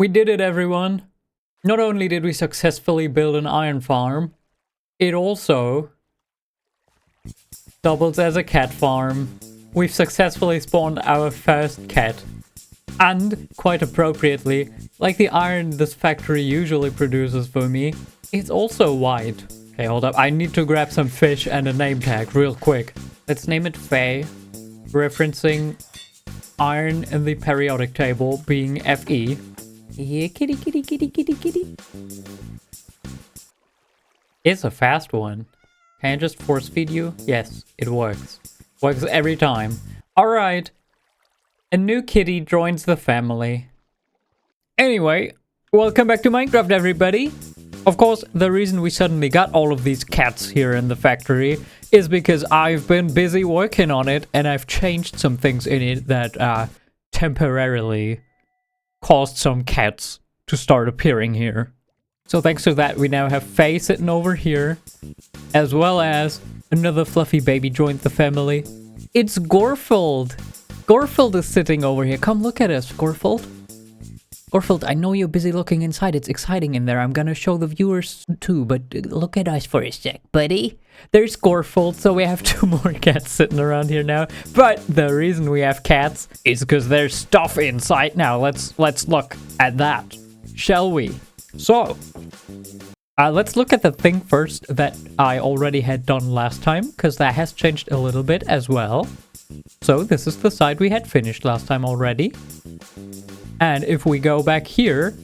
We did it, everyone. Not only did we successfully build an iron farm, it also doubles as a cat farm. We've successfully spawned our first cat. And, quite appropriately, like the iron this factory usually produces for me, it's also white. Okay, hold up. I need to grab some fish and a name tag real quick. Let's name it Faye, referencing iron in the periodic table being Fe. Yeah, kitty, kitty, kitty, kitty, kitty. It's a fast one. Can I just force feed you? Yes, it works. Works every time. Alright. A new kitty joins the family. Anyway, welcome back to Minecraft, everybody. Of course, the reason we suddenly got all of these cats here in the factory is because I've been busy working on it and I've changed some things in it that temporarily caused some cats to start appearing here. So thanks to that, we now have Faye sitting over here, as well as another fluffy baby joined the family. It's Gorfold. Gorfold is sitting over here. Come look at us, Gorfold. Gorfold, I know you're busy looking inside. It's exciting in there. I'm gonna show the viewers too, but look at us for a sec, buddy. There's Gorfold, so we have 2 more cats sitting around here now. But the reason we have cats is because there's stuff inside now. Let's look at that, shall we? So, let's look at the thing first that I already had done last time, because that has changed a little bit as well. So this is the side we had finished last time already. And if we go back here,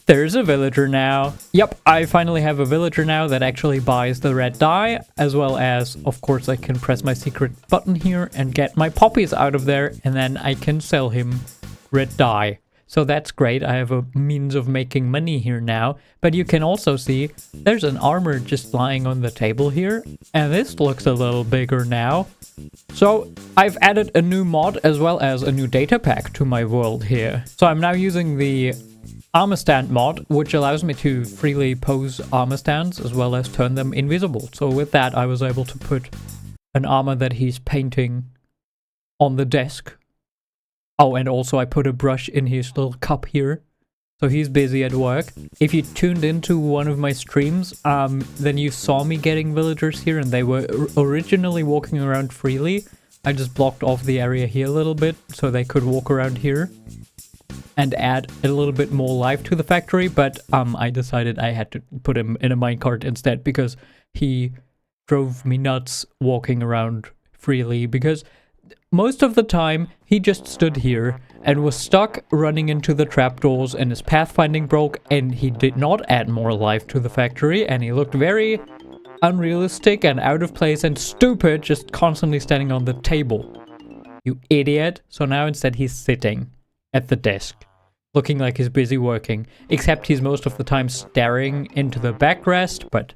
there's a villager now. Yep, I finally have a villager now that actually buys the red dye, as well as, of course, I can press my secret button here and get my poppies out of there, and then I can sell him red dye. So that's great. I have a means of making money here now. But you can also see there's an armor just lying on the table here, and this looks a little bigger now. So I've added a new mod as well as a new data pack to my world here. So I'm now using the armor stand mod, which allows me to freely pose armor stands as well as turn them invisible. So with that, I was able to put an armor that he's painting on the desk. Oh, and also I put a brush in his little cup here. So he's busy at work. If you tuned into one of my streams, then you saw me getting villagers here, and they were originally walking around freely. I just blocked off the area here a little bit so they could walk around here and add a little bit more life to the factory, but I decided I had to put him in a minecart instead because he drove me nuts walking around freely, because most of the time he just stood here and was stuck running into the trapdoors, and his pathfinding broke, and he did not add more life to the factory, and he looked very unrealistic and out of place and stupid, just constantly standing on the table. You idiot. So now instead he's sitting at the desk, looking like he's busy working, except he's most of the time staring into the backrest, but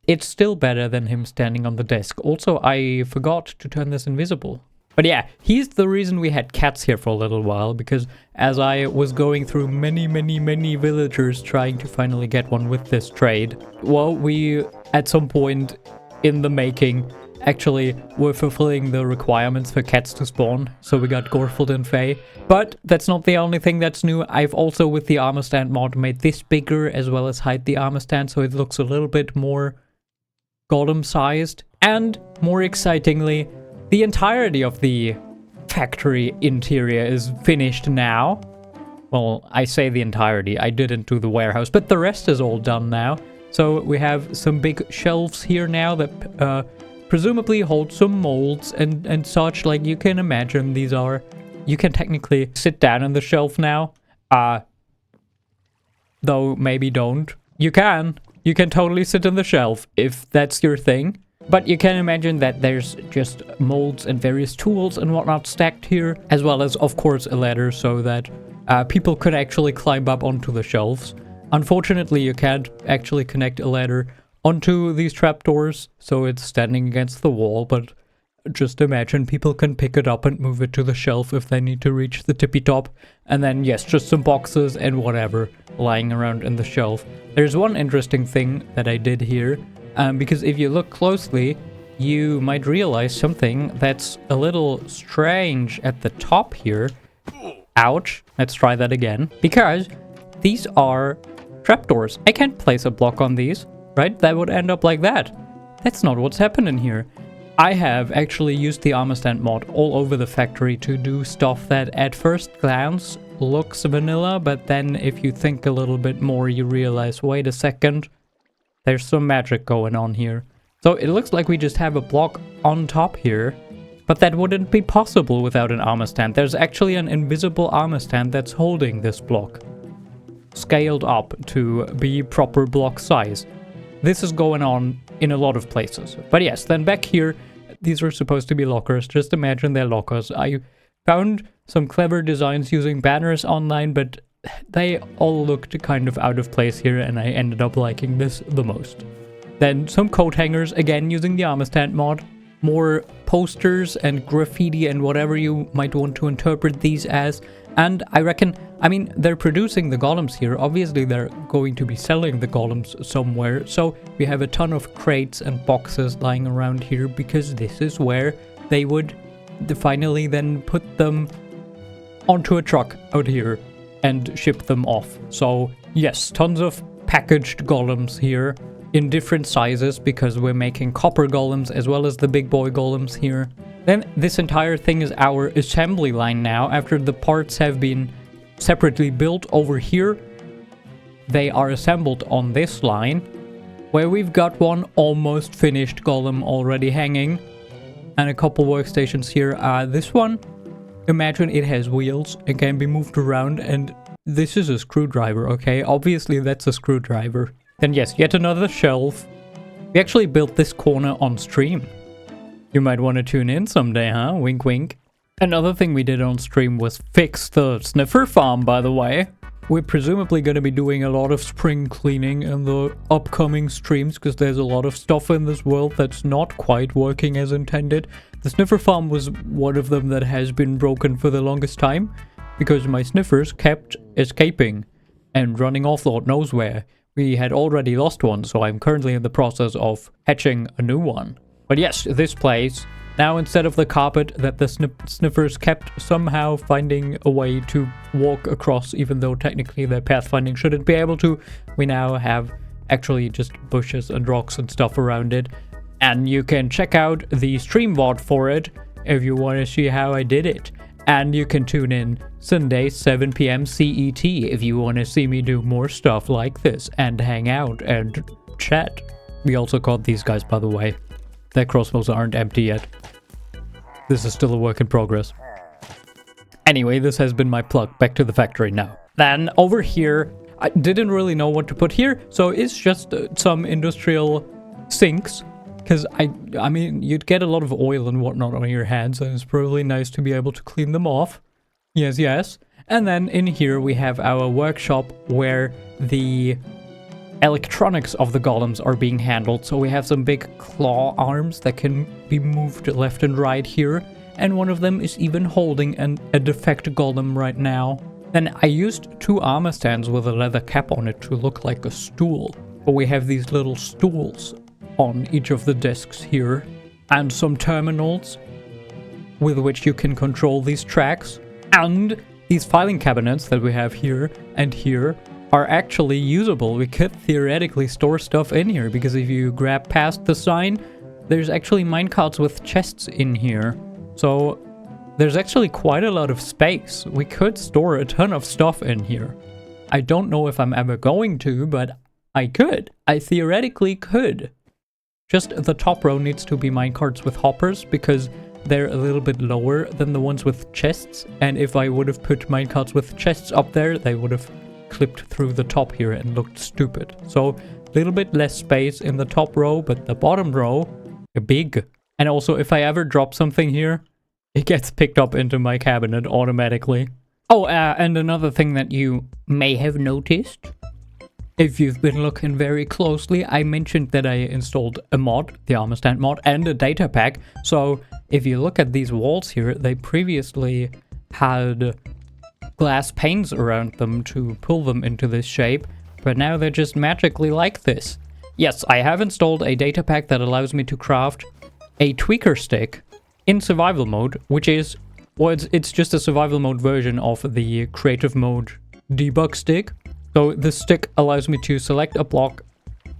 it's still better than him standing on the desk. Also, I forgot to turn this invisible. But yeah, he's the reason we had cats here for a little while, because as I was going through many villagers trying to finally get one with this trade, well, we, at some point in the making, actually were fulfilling the requirements for cats to spawn, so we got Gorfold and Faye. But that's not the only thing that's new. I've also, with the armor stand mod, made this bigger, as well as hide the armor stand, so it looks a little bit more golem-sized. And, more excitingly, the entirety of the factory interior is finished now. Well, I say the entirety, I didn't do the warehouse, but the rest is all done now. So we have some big shelves here now that presumably hold some molds and such. Like, you can imagine these are... You can technically sit down on the shelf now. Though maybe don't. You can. You can totally sit on the shelf if that's your thing. But you can imagine that there's just molds and various tools and whatnot stacked here, as well as, of course, a ladder so that people could actually climb up onto the shelves. Unfortunately, you can't actually connect a ladder onto these trapdoors, so it's standing against the wall, but just imagine people can pick it up and move it to the shelf if they need to reach the tippy top. And then, yes, just some boxes and whatever lying around in the shelf. There's one interesting thing that I did here. Because if you look closely, you might realize something that's a little strange at the top here. Ouch. Let's try that again. Because these are trapdoors. I can't place a block on these, right? That would end up like that. That's not what's happening here. I have actually used the armor stand mod all over the factory to do stuff that at first glance looks vanilla, but then if you think a little bit more, you realize, wait a second, there's some magic going on here. So it looks like we just have a block on top here, but that wouldn't be possible without an armor stand. There's actually an invisible armor stand that's holding this block, scaled up to be proper block size. This is going on in a lot of places. But yes, then back here, these are supposed to be lockers. Just imagine they're lockers. I found some clever designs using banners online, but they all looked kind of out of place here, and I ended up liking this the most. Then some coat hangers, again using the armor stand mod. More posters and graffiti and whatever you might want to interpret these as. And I reckon, I mean, they're producing the golems here. Obviously, they're going to be selling the golems somewhere. So we have a ton of crates and boxes lying around here because this is where they would finally then put them onto a truck out here and ship them off. So yes, tons of packaged golems here in different sizes because we're making copper golems as well as the big boy golems here. Then this entire thing is our assembly line now. After the parts have been separately built over here, they are assembled on this line, where we've got one almost finished golem already hanging, and a couple workstations here. This one, imagine it has wheels and can be moved around, and this is a screwdriver, okay? Obviously that's a screwdriver. Then yes, yet another shelf. We actually built this corner on stream. You might want to tune in someday, huh? Wink wink. Another thing we did on stream was fix the sniffer farm, by the way. We're presumably going to be doing a lot of spring cleaning in the upcoming streams because there's a lot of stuff in this world that's not quite working as intended. The sniffer farm was one of them that has been broken for the longest time because my sniffers kept escaping and running off Lord knows where. We had already lost one, so I'm currently in the process of hatching a new one. But yes, this place, now instead of the carpet that the sniffers kept somehow finding a way to walk across, even though technically their pathfinding shouldn't be able to, we now have actually just bushes and rocks and stuff around it. And you can check out the stream VOD for it if you want to see how I did it. And you can tune in Sunday, 7 p.m. CET if you want to see me do more stuff like this and hang out and chat. We also caught these guys, by the way. Their crossbows aren't empty yet. This is still a work in progress. Anyway, this has been my plug. Back to the factory now. Then over here, I didn't really know what to put here, so it's just some industrial sinks. Because, I mean, you'd get a lot of oil and whatnot on your hands, and it's probably nice to be able to clean them off. Yes, yes. And then in here we have our workshop where the electronics of the golems are being handled. So we have some big claw arms that can be moved left and right here. And one of them is even holding a defect golem right now. Then I used 2 armor stands with a leather cap on it to look like a stool. But we have these little stools on each of the desks here. And some terminals with which you can control these tracks. And these filing cabinets that we have here and here are actually usable. We could theoretically store stuff in here because if you grab past the sign, there's actually minecarts with chests in here. So there's actually quite a lot of space. We could store a ton of stuff in here. I don't know if I'm ever going to, but I could. I theoretically could. Just the top row needs to be minecarts with hoppers because they're a little bit lower than the ones with chests. And if I would have put minecarts with chests up there, they would have clipped through the top here and looked stupid. So a little bit less space in the top row, but the bottom row, big. And also if I ever drop something here, it gets picked up into my cabinet automatically. Oh, and another thing that you may have noticed, if you've been looking very closely, I mentioned that I installed a mod, the armor stand mod, and a data pack. So if you look at these walls here, they previously had glass panes around them to pull them into this shape, but now they're just magically like this. Yes, I have installed a data pack that allows me to craft a tweaker stick in survival mode, which is Well, it's just a survival mode version of the creative mode debug stick. So this stick allows me to select a block,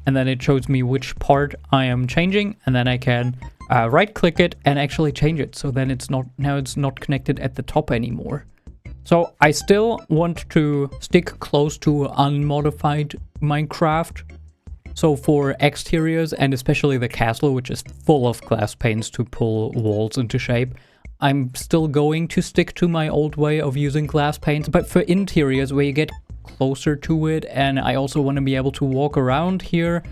and then it shows me which part I am changing, and then I can right click it and actually change it. So then it's not connected at the top anymore. So I still want to stick close to unmodified Minecraft. So for exteriors, and especially the castle, which is full of glass panes to pull walls into shape, I'm still going to stick to my old way of using glass panes. But for interiors, where you get closer to it, and I also want to be able to walk around here,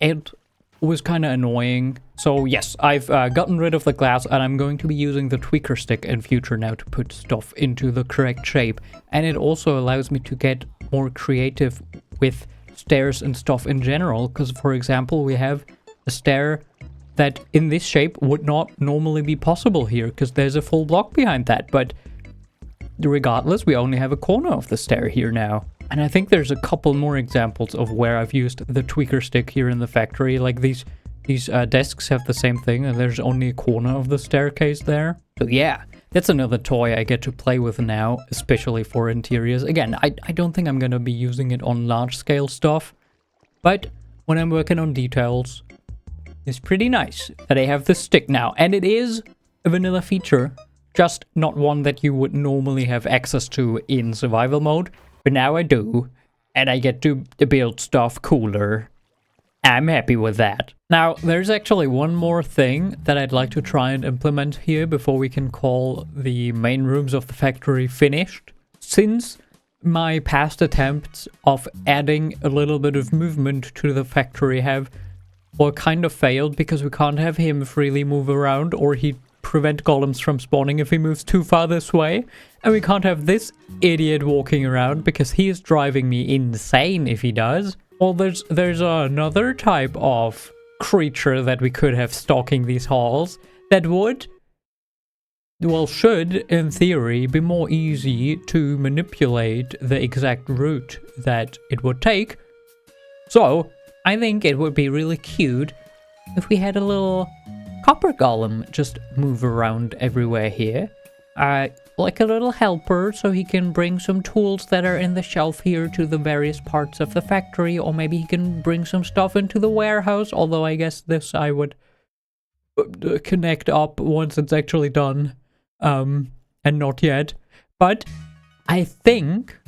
it was kind of annoying. So yes, I've gotten rid of the glass, and I'm going to be using the tweaker stick in future now to put stuff into the correct shape. And it also allows me to get more creative with stairs and stuff in general, because for example, we have a stair that in this shape would not normally be possible here, because there's a full block behind that. But regardless, we only have a corner of the stair here now. And I think there's a couple more examples of where I've used the tweaker stick here in the factory. Like these desks have the same thing, and there's only a corner of the staircase there. So yeah, that's another toy I get to play with now, especially for interiors. Again, I don't think I'm gonna be using it on large scale stuff, but when I'm working on details, it's pretty nice that I have this stick now. And it is a vanilla feature, just not one that you would normally have access to in survival mode. But now I do, and I get to build stuff cooler. I'm happy with that. Now, there's actually one more thing that I'd like to try and implement here before we can call the main rooms of the factory finished. Since my past attempts of adding a little bit of movement to the factory have, well, kind of failed, because we can't have him freely move around, or he'd prevent golems from spawning if he moves too far this way. And we can't have this idiot walking around, because he is driving me insane if he does. Well, there's another type of creature that we could have stalking these halls that would, well, should, in theory, be more easy to manipulate the exact route that it would take. So I think it would be really cute if we had a little copper golem just move around everywhere here. Like a little helper, so he can bring some tools that are in the shelf here to the various parts of the factory, or maybe he can bring some stuff into the warehouse, although I guess this I would connect up once it's actually done, and not yet. But I think,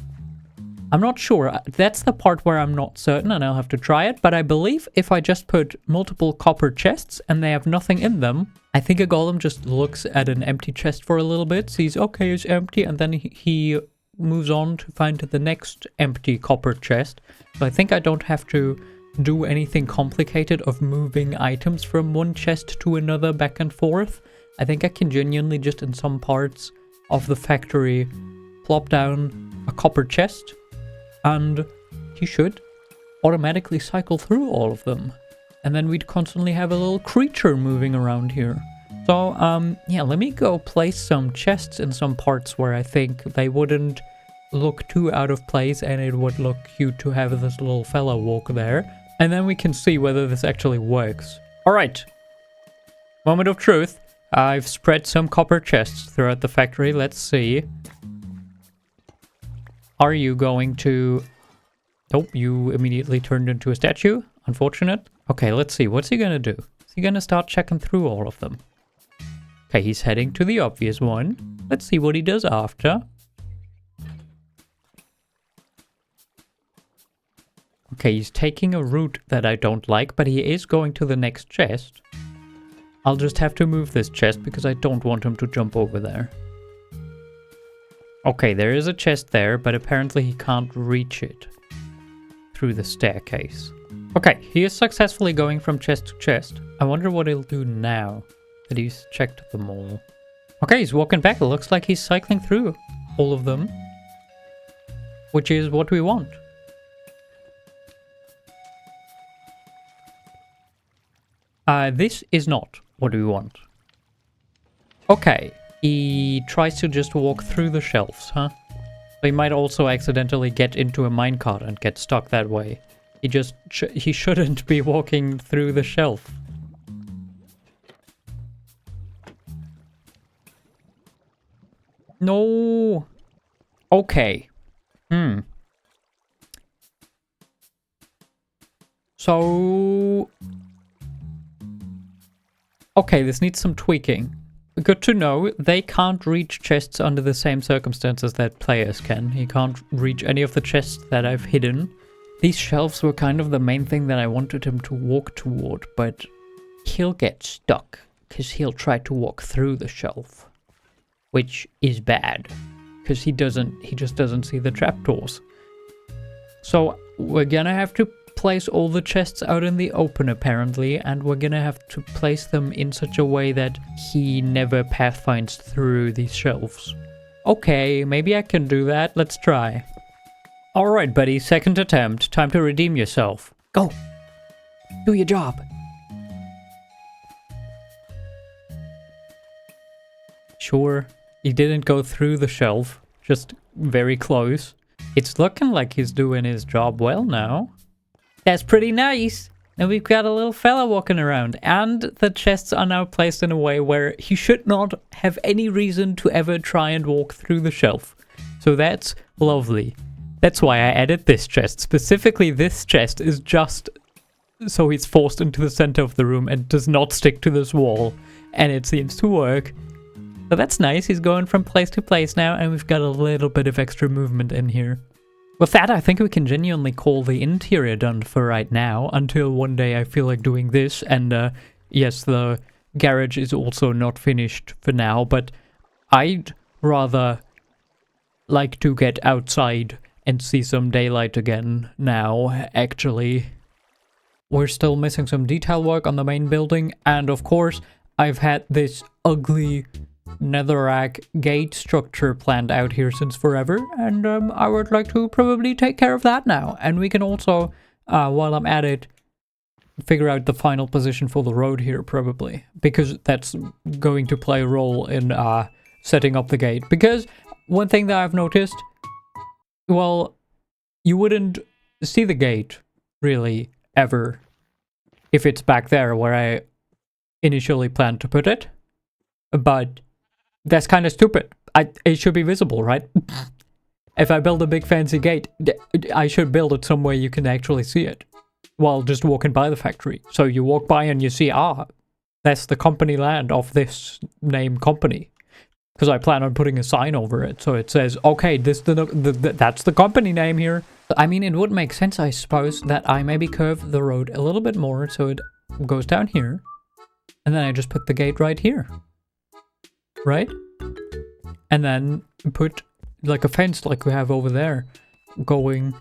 I'm not sure, that's the part where I'm not certain, and I'll have to try it, but I believe if I just put multiple copper chests and they have nothing in them, I think a golem just looks at an empty chest for a little bit, sees, okay, it's empty, and then he moves on to find the next empty copper chest. So I think I don't have to do anything complicated of moving items from one chest to another back and forth. I think I can genuinely just in some parts of the factory plop down a copper chest, and he should automatically cycle through all of them. And then we'd constantly have a little creature moving around here. So, yeah, let me go place some chests in some parts where I think they wouldn't look too out of place, and it would look cute to have this little fella walk there. And then we can see whether this actually works. Alright. Moment of truth. I've spread some copper chests throughout the factory. Let's see. Are you going to... Nope, you immediately turned into a statue. Unfortunate. Okay, let's see. What's he gonna do? Is he gonna start checking through all of them? Okay, he's heading to the obvious one. Let's see what he does after. Okay, he's taking a route that I don't like, but he is going to the next chest. I'll just have to move this chest because I don't want him to jump over there. Okay, there is a chest there, but apparently he can't reach it through the staircase. Okay, he is successfully going from chest to chest. I wonder what he'll do now that he's checked them all. Okay, he's walking back. It looks like he's cycling through all of them, which is what we want. This is not what we want. Okay, he tries to just walk through the shelves, huh? So he might also accidentally get into a minecart and get stuck that way. He shouldn't be walking through the shelf. No. Okay. So... Okay, this needs some tweaking. Good to know, they can't reach chests under the same circumstances that players can. He can't reach any of the chests that I've hidden. These shelves were kind of the main thing that I wanted him to walk toward, but he'll get stuck, because he'll try to walk through the shelf. Which is bad, because he just doesn't see the trapdoors. So we're gonna have to place all the chests out in the open apparently, and we're gonna have to place them in such a way that he never pathfinds through these shelves. Okay, maybe I can do that. Let's try. Alright, buddy, second attempt. Time to redeem yourself. Go! Do your job! Sure, he didn't go through the shelf, just very close. It's looking like he's doing his job well now. That's pretty nice! Now we've got a little fella walking around, and the chests are now placed in a way where he should not have any reason to ever try and walk through the shelf. So that's lovely. That's why I added this chest. Specifically, this chest is just so he's forced into the center of the room and does not stick to this wall. And it seems to work. So that's nice. He's going from place to place now, and we've got a little bit of extra movement in here. With that, I think we can genuinely call the interior done for right now, until one day I feel like doing this, and yes, the garage is also not finished for now, but I'd rather like to get outside and see some daylight again now, actually. We're still missing some detail work on the main building, and of course, I've had this ugly netherrack gate structure planned out here since forever, and I would like to probably take care of that now. And we can also, while I'm at it, figure out the final position for the road here, probably, because that's going to play a role in setting up the gate. Because one thing that I've noticed, well, you wouldn't see the gate, really, ever, if it's back there where I initially planned to put it, but that's kind of stupid. It should be visible, right? If I build a big fancy gate, I should build it somewhere you can actually see it while just walking by the factory. So you walk by and you see, that's the company land of this name company. Because I plan on putting a sign over it, so it says, okay, that's the company name here. I mean, it would make sense, I suppose, that I maybe curve the road a little bit more so it goes down here. And then I just put the gate right here. Right? And then put like a fence like we have over there going.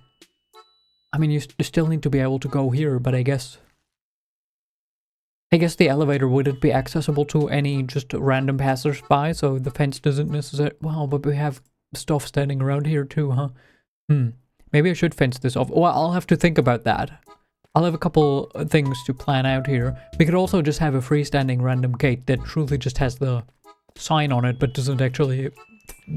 I mean, you still need to be able to go here, but I guess the elevator wouldn't be accessible to any just random passersby, so the fence doesn't necessarily. Well, but we have stuff standing around here too, huh? Maybe I should fence this off. Well, I'll have to think about that. I'll have a couple things to plan out here. We could also just have a freestanding random gate that truly just has the sign on it, but doesn't actually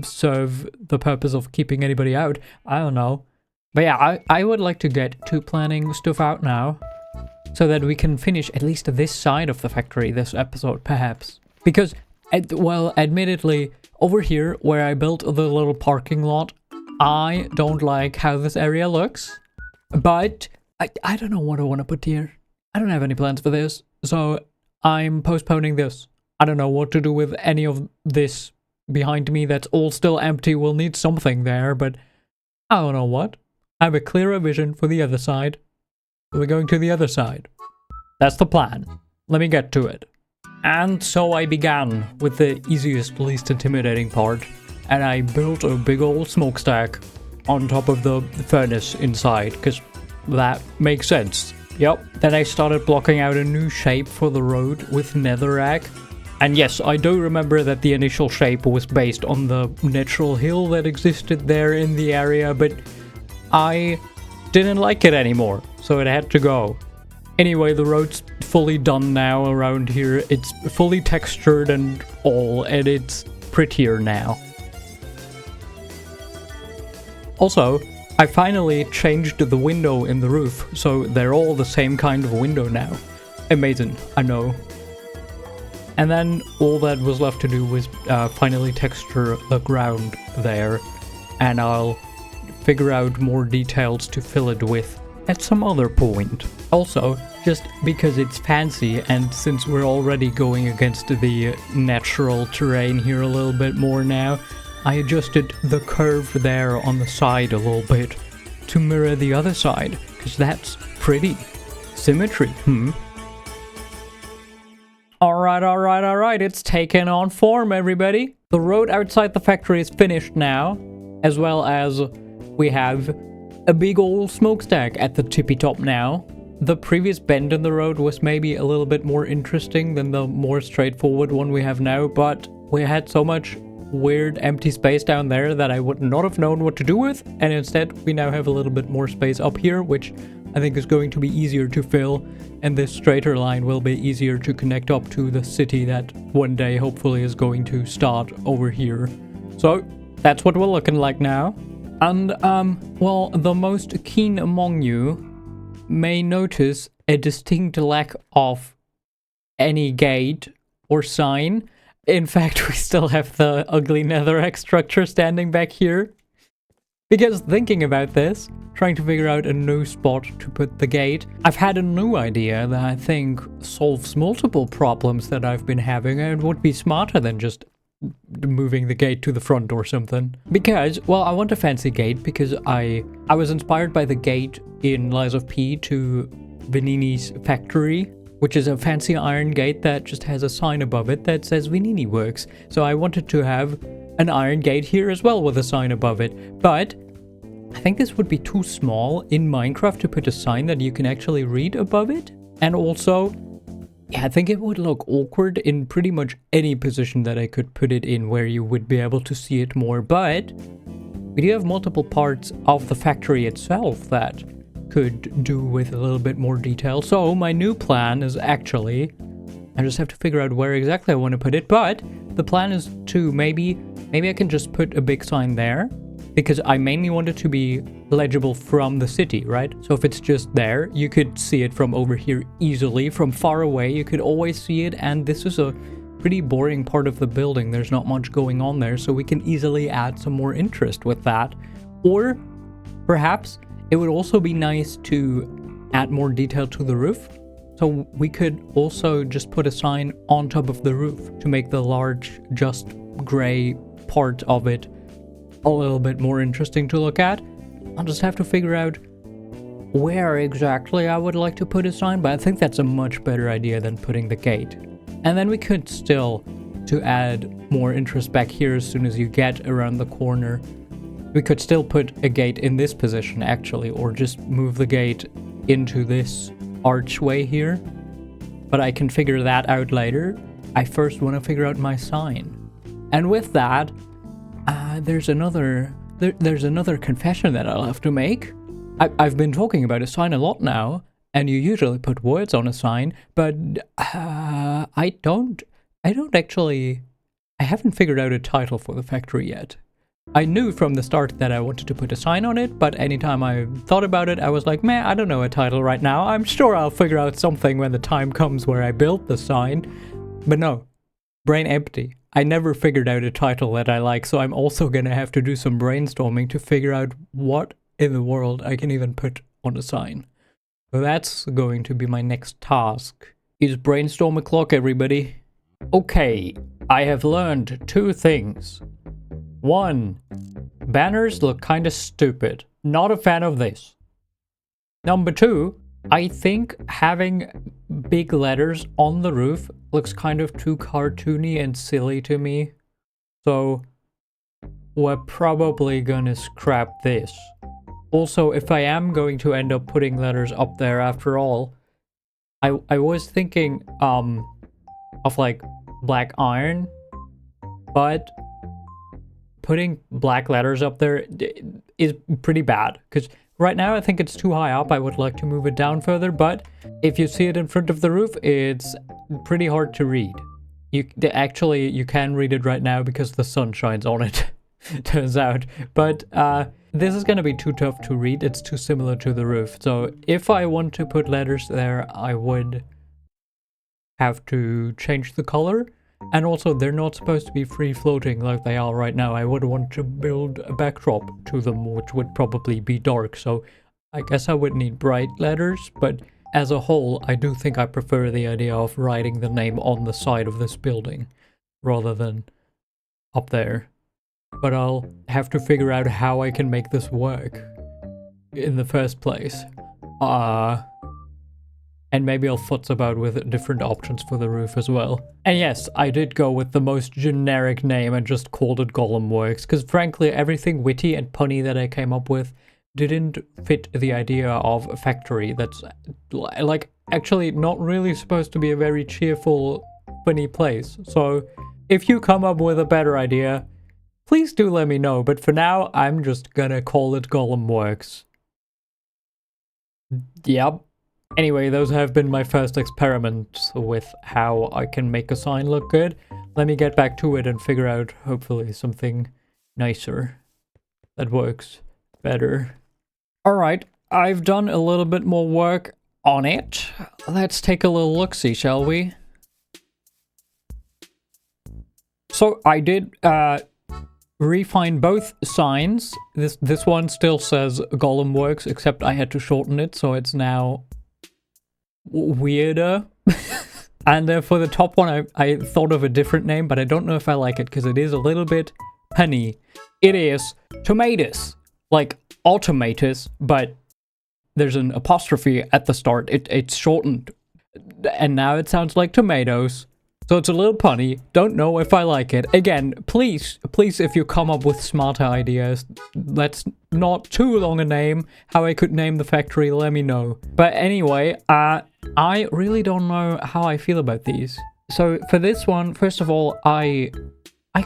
serve the purpose of keeping anybody out. I don't know. But yeah, I would like to get to planning stuff out now, so that we can finish at least this side of the factory this episode, perhaps. Because, well, admittedly, over here, where I built the little parking lot, I don't like how this area looks. But I don't know what I want to put here. I don't have any plans for this, so I'm postponing this. I don't know what to do with any of this behind me that's all still empty. We'll need something there, but I don't know what. I have a clearer vision for the other side. We're going to the other side. That's the plan. Let me get to it. And so I began with the easiest, least intimidating part, and I built a big old smokestack on top of the furnace inside, because that makes sense. Yep. Then I started blocking out a new shape for the road with netherrack. And yes, I do remember that the initial shape was based on the natural hill that existed there in the area, but I didn't like it anymore, so it had to go. Anyway, the road's fully done now around here. It's fully textured and all, and it's prettier now. Also, I finally changed the window in the roof, so they're all the same kind of window now. Amazing, I know. And then all that was left to do was finally texture the ground there, and I'll figure out more details to fill it with at some other point. Also, just because it's fancy, and since we're already going against the natural terrain here a little bit more now, I adjusted the curve there on the side a little bit to mirror the other side, because that's pretty. Symmetry, Alright, it's taken on form, everybody. The road outside the factory is finished now, as well as we have a big old smokestack at the tippy top now. The previous bend in the road was maybe a little bit more interesting than the more straightforward one we have now, but we had so much weird empty space down there that I would not have known what to do with, and instead we now have a little bit more space up here, which I think is going to be easier to fill, and this straighter line will be easier to connect up to the city that one day hopefully is going to start over here. So that's what we're looking like now. And well, the most keen among you may notice a distinct lack of any gate or sign. In fact, we still have the ugly netherrack structure standing back here. Because thinking about this, trying to figure out a new spot to put the gate, I've had a new idea that I think solves multiple problems that I've been having, and would be smarter than just moving the gate to the front or something. Because, well, I want a fancy gate because I was inspired by the gate in Lies of P to Vanini's factory, which is a fancy iron gate that just has a sign above it that says Vanini Works. So I wanted to have an iron gate here as well with a sign above it. But I think this would be too small in Minecraft to put a sign that you can actually read above it. And also, yeah, I think it would look awkward in pretty much any position that I could put it in where you would be able to see it more. But we do have multiple parts of the factory itself that could do with a little bit more detail. So my new plan is actually, I just have to figure out where exactly I want to put it, but the plan is to maybe I can just put a big sign there, because I mainly want it to be legible from the city, right? So if it's just there, you could see it from over here easily. From far away, you could always see it, and this is a pretty boring part of the building. There's not much going on there, so we can easily add some more interest with that. Or perhaps it would also be nice to add more detail to the roof. So we could also just put a sign on top of the roof to make the large, just gray part of it a little bit more interesting to look at. I'll just have to figure out where exactly I would like to put a sign, but I think that's a much better idea than putting the gate. And then we could still, to add more interest back here as soon as you get around the corner, we could still put a gate in this position actually, or just move the gate into this archway here. But I can figure that out later. I first want to figure out my sign. And with that, there's another confession that I'll have to make. I've been talking about a sign a lot now, and you usually put words on a sign, but I haven't figured out a title for the factory yet. I knew from the start that I wanted to put a sign on it, but anytime I thought about it, I was like, man, I don't know a title right now. I'm sure I'll figure out something when the time comes where I build the sign. But no, brain empty. I never figured out a title that I like, so I'm also gonna have to do some brainstorming to figure out what in the world I can even put on a sign. So that's going to be my next task. Is brainstorm o'clock, everybody? Okay, I have learned 2 things. 1, banners look kinda stupid. Not a fan of this. Number 2, I think having big letters on the roof looks kind of too cartoony and silly to me. So we're probably gonna scrap this. Also, if I am going to end up putting letters up there after all, I was thinking of like black iron, but putting black letters up there is pretty bad, because right now I think it's too high up. I would like to move it down further, but if you see it in front of the roof, it's pretty hard to read. You can read it right now because the sun shines on it, turns out. But this is going to be too tough to read. It's too similar to the roof. So if I want to put letters there, I would have to change the color. And also, they're not supposed to be free floating like they are right now. I would want to build a backdrop to them, which would probably be dark. So I guess I would need bright letters, but as a whole, I do think I prefer the idea of writing the name on the side of this building rather than up there. But I'll have to figure out how I can make this work in the first place. And maybe I'll futz about with different options for the roof as well. And yes, I did go with the most generic name and just called it Golem Works, because frankly, everything witty and punny that I came up with didn't fit the idea of a factory that's, like, actually not really supposed to be a very cheerful, funny place. So, if you come up with a better idea, please do let me know, but for now, I'm just gonna call it Golem Works. Yep. Anyway, those have been my first experiments with how I can make a sign look good. Let me get back to it and figure out, hopefully, something nicer that works better. Alright, I've done a little bit more work on it. Let's take a little look-see, shall we? So, I did, refine both signs. This one still says Golem Works, except I had to shorten it, so it's now weirder. And for the top one, I thought of a different name, but I don't know if I like it because it is a little bit punny. It is tomatoes, like automatus, but there's an apostrophe at the start. It's shortened, and now it sounds like tomatoes. So it's a little punny. Don't know if I like it. Again, please, if you come up with smarter ideas, that's not too long a name. How I could name the factory, let me know. But anyway, I really don't know how I feel about these. So for this one, first of all, I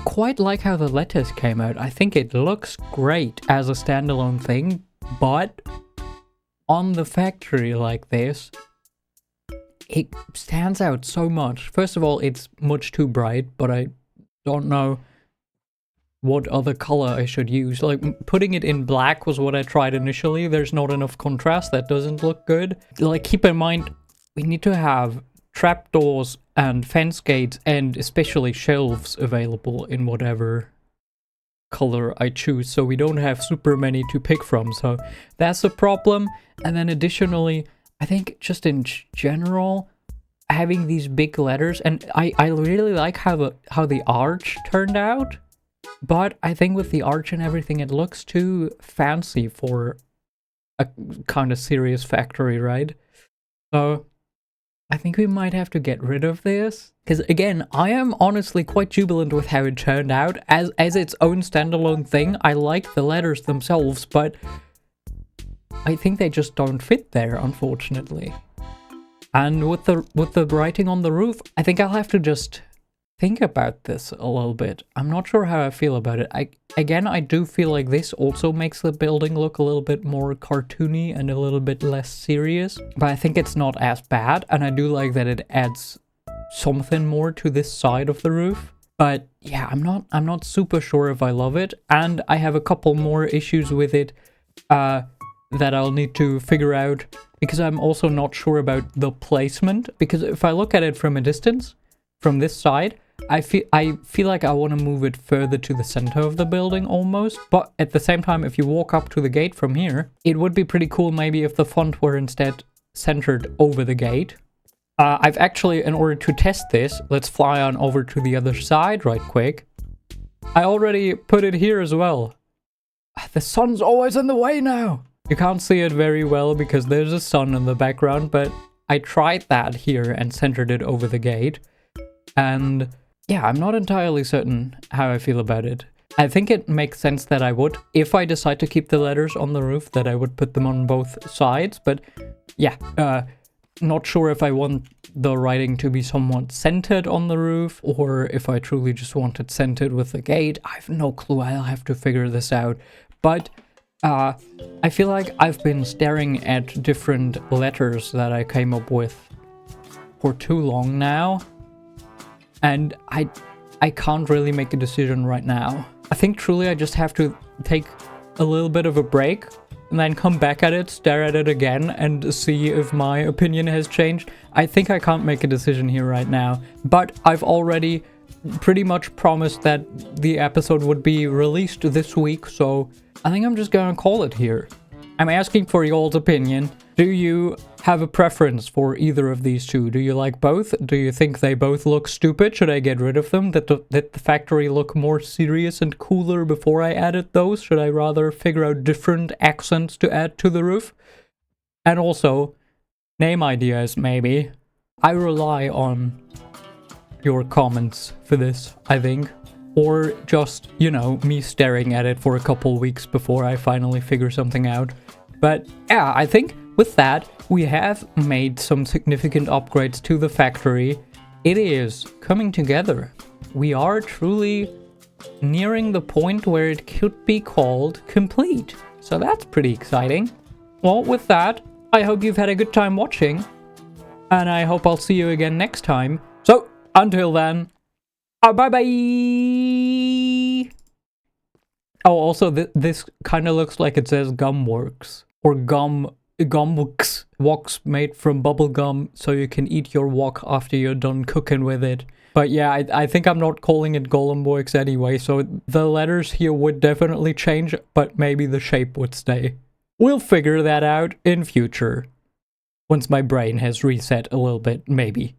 quite like how the letters came out. I think it looks great as a standalone thing, but on the factory like this, it stands out so much. First of all, it's much too bright, but I don't know what other color I should use. Like, putting it in black was what I tried initially. There's not enough contrast. That doesn't look good. Like, keep in mind, we need to have trapdoors and fence gates and especially shelves available in whatever color I choose, so we don't have super many to pick from. So that's a problem. And then additionally, I think just in general, having these big letters, and I really like how the arch turned out, but I think with the arch and everything, it looks too fancy for a kind of serious factory, right? So I think we might have to get rid of this, because again, I am honestly quite jubilant with how it turned out as its own standalone thing. I like the letters themselves, but I think they just don't fit there, unfortunately. And with the writing on the roof, I think I'll have to just think about this a little bit. I'm not sure how I feel about it. I do feel like this also makes the building look a little bit more cartoony and a little bit less serious. But I think it's not as bad, and I do like that it adds something more to this side of the roof. But yeah, I'm not super sure if I love it, and I have a couple more issues with it that I'll need to figure out, because I'm also not sure about the placement. Because if I look at it from a distance, from this side, I feel like I want to move it further to the center of the building almost. But at the same time, if you walk up to the gate from here, it would be pretty cool maybe if the font were instead centered over the gate. I've actually, in order to test this, let's fly on over to the other side right quick. I already put it here as well. The sun's always in the way now. You can't see it very well because there's a sun in the background, but I tried that here and centered it over the gate. And yeah, I'm not entirely certain how I feel about it. I think it makes sense that I would, if I decide to keep the letters on the roof, that I would put them on both sides. But yeah, not sure if I want the writing to be somewhat centered on the roof, or if I truly just want it centered with the gate. I have no clue. I'll have to figure this out. But I feel like I've been staring at different letters that I came up with for too long now, and I can't really make a decision right now. I think truly I just have to take a little bit of a break, and then come back at it, stare at it again, and see if my opinion has changed. I think I can't make a decision here right now, but I've already pretty much promised that the episode would be released this week, so I think I'm just gonna call it here. I'm asking for your old opinion. Do you have a preference for either of these two? Do you like both? Do you think they both look stupid? Should I get rid of them? Did the factory look more serious and cooler before I added those? Should I rather figure out different accents to add to the roof? And also, name ideas, maybe. I rely on your comments for this, I think. Or just, you know, me staring at it for a couple weeks before I finally figure something out. But yeah, I think with that, we have made some significant upgrades to the factory. It is coming together. We are truly nearing the point where it could be called complete. So that's pretty exciting. Well, with that, I hope you've had a good time watching. And I hope I'll see you again next time. So, until then, bye-bye! Oh, also, this kind of looks like it says Gumworks. Or Gumworks. Woks made from bubble gum, so you can eat your wok after you're done cooking with it. But yeah, I think I'm not calling it Golemworks anyway, so the letters here would definitely change, but maybe the shape would stay. We'll figure that out in future. Once my brain has reset a little bit, maybe.